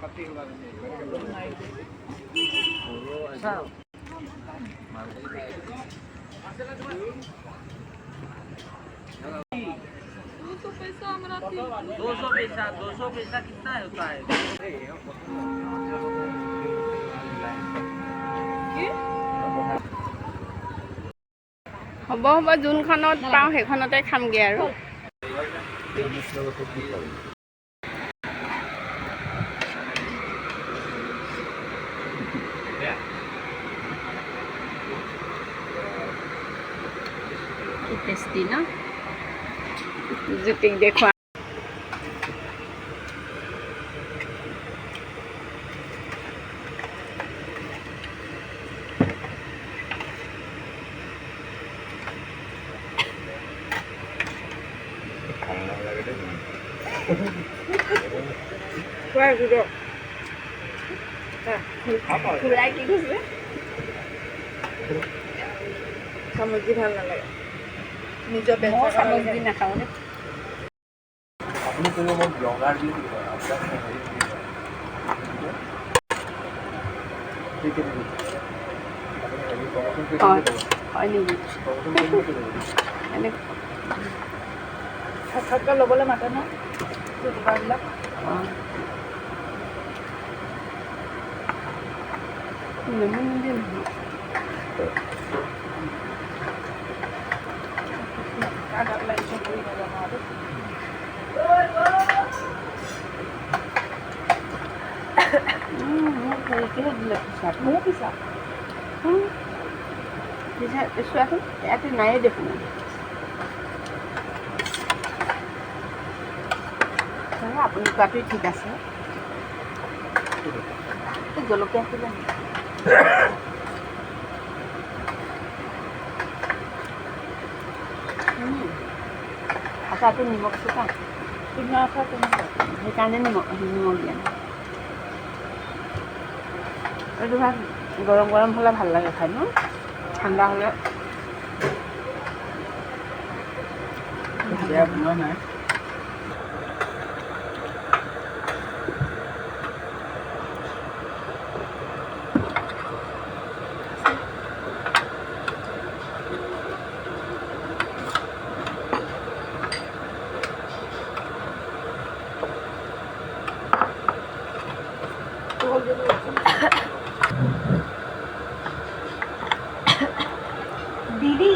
दो सौ पैसा कितना होता है? হ'ব হ'ব যোনখনত পাওঁ সেইখনতে খামগে আৰু কি টেষ্টি ন জ্যোতিক দেখুৱা খুৰাই কি কৈছে চামুচ দি ভাল নালাগে নিজৰ বেচা চামুচ দি নাখাওঁ নে আপুনি কোনো মোক ব্লগাৰ বুলি দিব হয় নেকি এনে সাক্ষাৎকাৰ ল'বলৈ মাতে ন দোকানবিলাক মোৰ পিছা চোৱাচোন ইয়াতে নায়ে দেখোন আপুনি কোৱাটোৱে ঠিক আছে জলকীয়া আছিলে আচাৰটো নিমখ চোকা কিনা আচাৰ কেনেকুৱা সেইকাৰণে নিমখ দিয়া নাই এইটো ভাত গৰম গৰম হ'লে ভাল লাগে খাই ন ঠাণ্ডা হ'লে বেয়া বনোৱা নাই দিদি